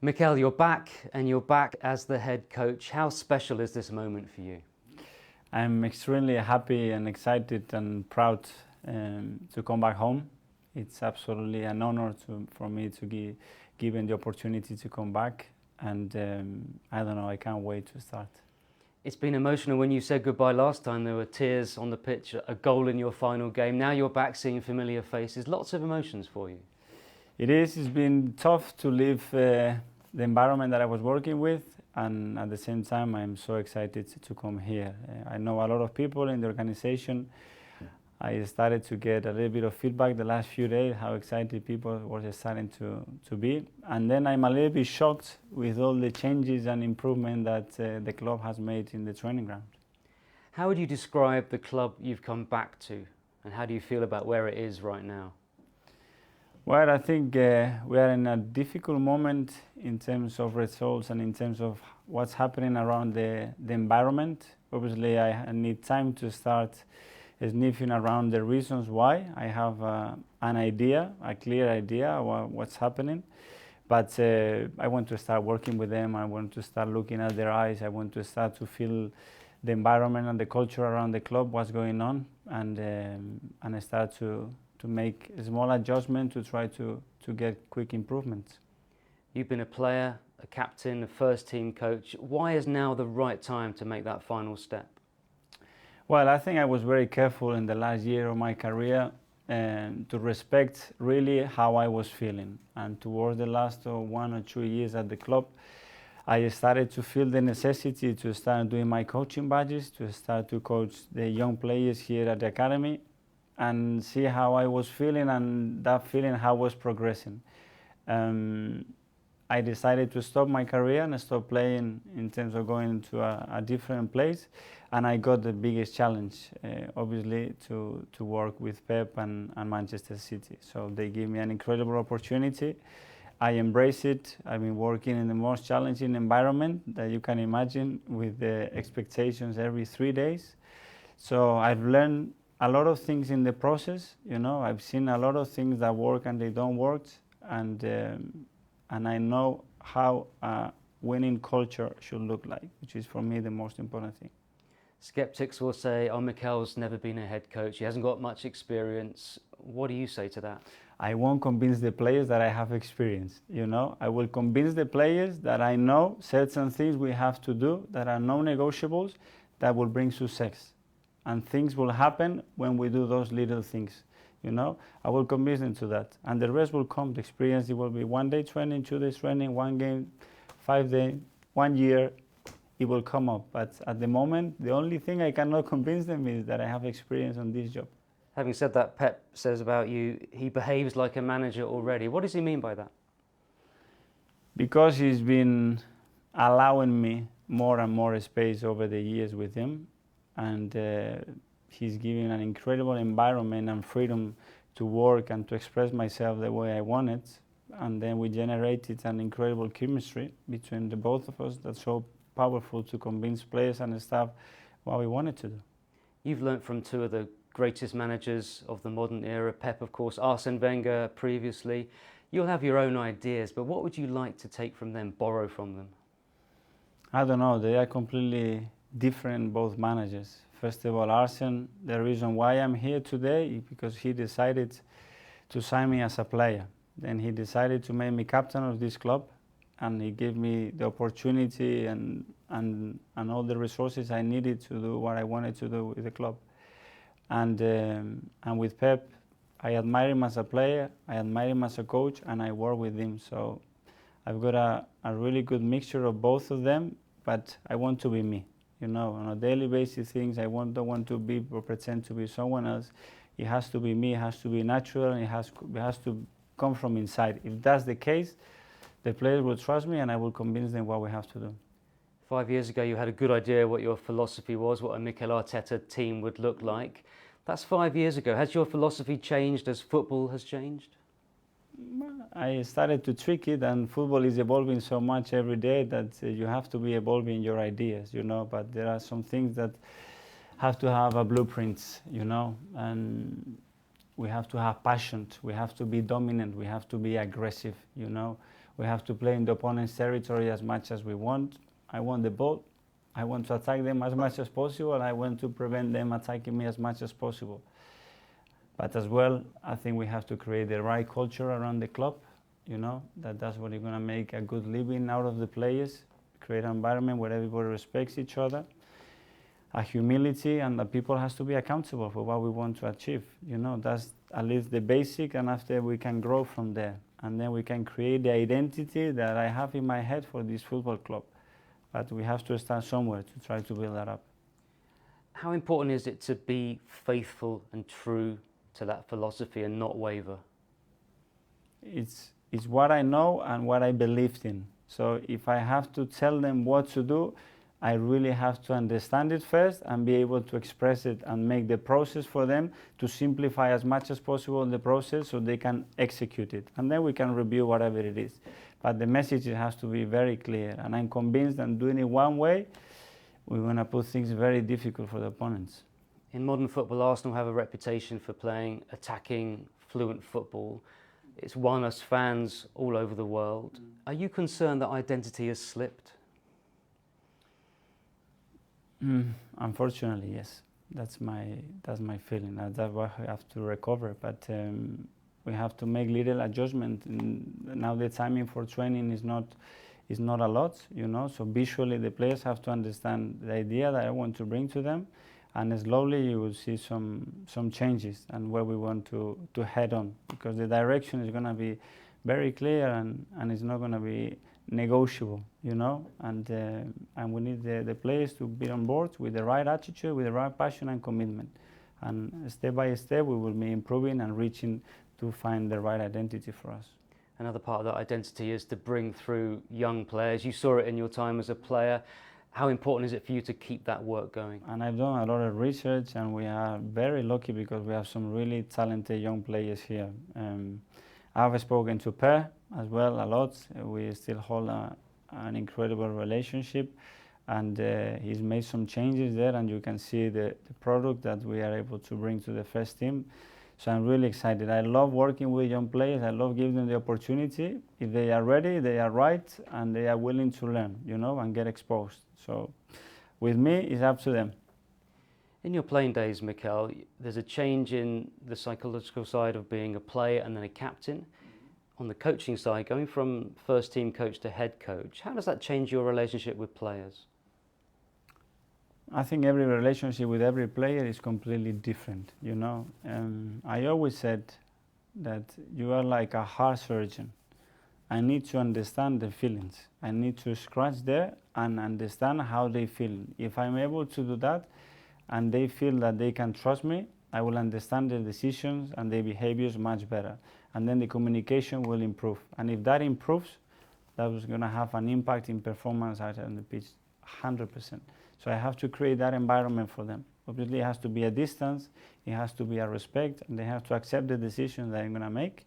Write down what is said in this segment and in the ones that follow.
Mikel, you're back, and you're back as the head coach. How special is this moment for you? I'm extremely happy and excited and proud to come back home. It's absolutely an honor for me to be given the opportunity to come back, and I don't know, I can't wait to start. It's been emotional. When you said goodbye last time, there were tears on the pitch, a goal in your final game. Now you're back seeing familiar faces. Lots of emotions for you. It is. It's been tough to leave the environment that I was working with, and at the same time I'm so excited to come here. I know a lot of people in the organization. I started to get a little bit of feedback the last few days, how excited people were starting to be. And then I'm a little bit shocked with all the changes and improvement that the club has made in the training ground. How would you describe the club you've come back to, and how do you feel about where it is right now? Well, I think we are in a difficult moment in terms of results and in terms of what's happening around the environment. Obviously, I need time to start sniffing around the reasons why. I have an idea, a clear idea of what's happening, but I want to start working with them. I want to start looking at their eyes. I want to start to feel the environment and the culture around the club, what's going on, and I start to make a small adjustment to try to get quick improvements. You've been a player, a captain, a first team coach. Why is now the right time to make that final step? Well, I think I was very careful in the last year of my career to respect really how I was feeling. And towards the last 1 or 2 years at the club, I started to feel the necessity to start doing my coaching badges, to start to coach the young players here at the academy, and see how I was feeling, and that feeling how I was progressing. I decided to stop my career and stop playing in terms of going to a different place, and I got the biggest challenge, obviously, to work with Pep and Manchester City. So they gave me an incredible opportunity. I embrace it. I've been working in the most challenging environment that you can imagine, with the expectations every 3 days. So I've learned a lot of things in the process. I've seen a lot of things that work and they don't work, and I know how a winning culture should look like, which is for me the most important thing. Skeptics will say, oh, Mikel's never been a head coach, he hasn't got much experience. What do you say to that? I won't convince the players that I have experience. I will convince the players that I know certain things we have to do that are non-negotiables that will bring success. And things will happen when we do those little things. I will convince them to that, and the rest will come. The experience, it will be 1 day training, 2 days training, 1 game, 5 days, 1 year. It will come up. But at the moment, the only thing I cannot convince them is that I have experience on this job. Having said that, Pep says about you, he behaves like a manager already. What does he mean by that? Because he's been allowing me more and more space over the years with him, and he's giving an incredible environment and freedom to work and to express myself the way I want it. And then we generated an incredible chemistry between the both of us that's so powerful to convince players and staff what we wanted to do. You've learnt from two of the greatest managers of the modern era, Pep, of course, Arsene Wenger previously. You'll have your own ideas, but what would you like to take from them, borrow from them? I don't know, they are completely different, both managers. First of all, Arsene, the reason why I'm here today is because he decided to sign me as a player. Then he decided to make me captain of this club, and he gave me the opportunity and all the resources I needed to do what I wanted to do with the club. And with Pep, I admire him as a player, I admire him as a coach, and I work with him. So I've got a really good mixture of both of them, but I want to be me. On a daily basis, things I don't want to be or pretend to be someone else. It has to be me, it has to be natural, and it has to come from inside. If that's the case, the players will trust me, and I will convince them what we have to do. 5 years ago, you had a good idea what your philosophy was, what a Mikel Arteta team would look like. That's 5 years ago. Has your philosophy changed as football has changed? I started to tweak it, and football is evolving so much every day that you have to be evolving your ideas, but there are some things that have to have a blueprint, and we have to have passion, we have to be dominant, we have to be aggressive, We have to play in the opponent's territory as much as we want. I want the ball. I want to attack them as much as possible. I want to prevent them attacking me as much as possible. But as well, I think we have to create the right culture around the club, that's what you're going to make a good living out of the players, create an environment where everybody respects each other, a humility, and that people has to be accountable for what we want to achieve. That's at least the basic, and after we can grow from there. And then we can create the identity that I have in my head for this football club. But we have to start somewhere to try to build that up. How important is it to be faithful and true to that philosophy and not waver? It's what I know and what I believed in. So if I have to tell them what to do, I really have to understand it first and be able to express it and make the process for them to simplify as much as possible the process so they can execute it. And then we can review whatever it is. But the message has to be very clear. And I'm convinced that doing it one way, we're going to put things very difficult for the opponents. In modern football, Arsenal have a reputation for playing attacking, fluent football. It's won us fans all over the world. Are you concerned that identity has slipped? Unfortunately, yes. That's my feeling. That's what we have to recover. But we have to make little adjustment. Now the timing for training is not a lot, So visually, the players have to understand the idea that I want to bring to them, and slowly you will see some changes and where we want to head on, because the direction is going to be very clear and it's not going to be negotiable, and we need the players to be on board with the right attitude, with the right passion and commitment, and step by step we will be improving and reaching to find the right identity for us. Another part of that identity is to bring through young players. You saw it in your time as a player. How important is it for you to keep that work going? And I've done a lot of research, and we are very lucky because we have some really talented young players here. I've spoken to Per as well a lot. We still hold an incredible relationship, and he's made some changes there, and you can see the product that we are able to bring to the first team. So I'm really excited. I love working with young players. I love giving them the opportunity. If they are ready, they are right, and they are willing to learn, and get exposed. So with me, it's up to them. In your playing days, Mikel, there's a change in the psychological side of being a player and then a captain. On the coaching side, going from first team coach to head coach, how does that change your relationship with players? I think every relationship with every player is completely different, I always said that you are like a heart surgeon. I need to understand the feelings. I need to scratch there and understand how they feel. If I'm able to do that and they feel that they can trust me, I will understand their decisions and their behaviors much better. And then the communication will improve. And if that improves, that was going to have an impact in performance out on the pitch, 100%. So I have to create that environment for them. Obviously, it has to be a distance, it has to be a respect, and they have to accept the decisions that I'm going to make.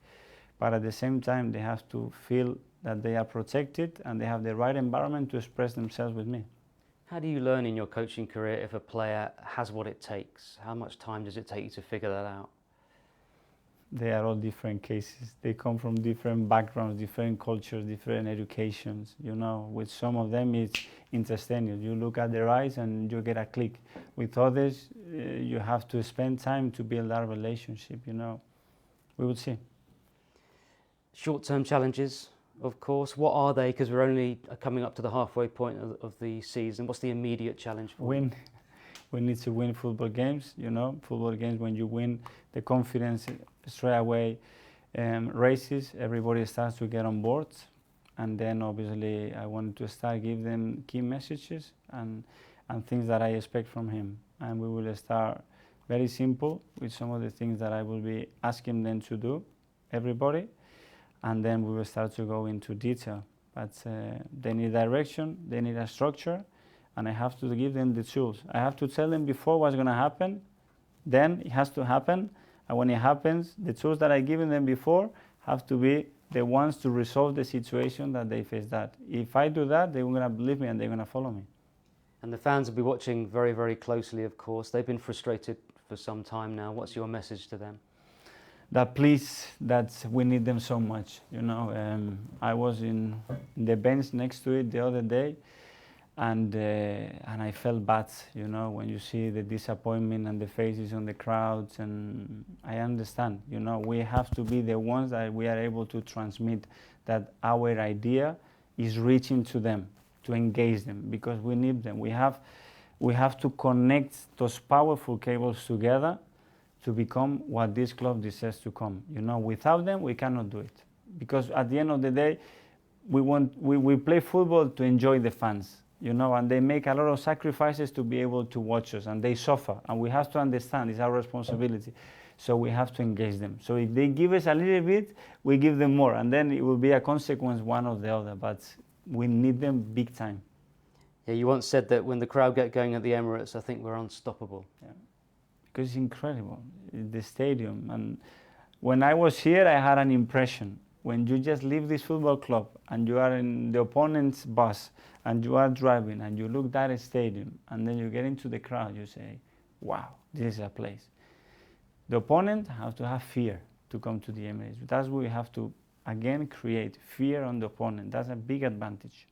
But at the same time, they have to feel that they are protected and they have the right environment to express themselves with me. How do you learn in your coaching career if a player has what it takes? How much time does it take you to figure that out? They are all different cases. They come from different backgrounds, different cultures, different educations. With some of them it's instantaneous. You look at their eyes and you get a click. With others, you have to spend time to build that relationship. We will see. Short-term challenges, of course. What are they? Because we're only coming up to the halfway point of the season. What's the immediate challenge for you? We need to win football games. Football games, when you win, the confidence straight away races. Everybody starts to get on board. And then obviously I want to start give them key messages and things that I expect from him. And we will start very simple with some of the things that I will be asking them to do, everybody. And then we will start to go into detail. But they need direction, they need a structure, and I have to give them the tools. I have to tell them before what's going to happen, then it has to happen, and when it happens, the tools that I given them before have to be the ones to resolve the situation that they face that. If I do that, they're going to believe me and they're going to follow me. And the fans will be watching very, very closely, of course. They've been frustrated for some time now. What's your message to them? that please that we need them so much. I was in the bench next to it the other day, and I felt bad. When you see the disappointment and the faces on the crowds, and I understand. We have to be the ones that we are able to transmit that our idea is reaching to them, to engage them, because we need them. We have to connect those powerful cables together to become what this club deserves to come. Without them, we cannot do it. Because at the end of the day, we play football to enjoy the fans, and they make a lot of sacrifices to be able to watch us, and they suffer. And we have to understand it's our responsibility. So we have to engage them. So if they give us a little bit, we give them more, and then it will be a consequence one or the other. But we need them big time. Yeah, you once said that when the crowd get going at the Emirates, I think we're unstoppable. Yeah. Because it's incredible, the stadium. And when I was here, I had an impression. When you just leave this football club and you are in the opponent's bus and you are driving and you look at a stadium and then you get into the crowd, you say, wow, this is a place. The opponent has to have fear to come to the Emirates. That's what we have to, again, create fear on the opponent. That's a big advantage.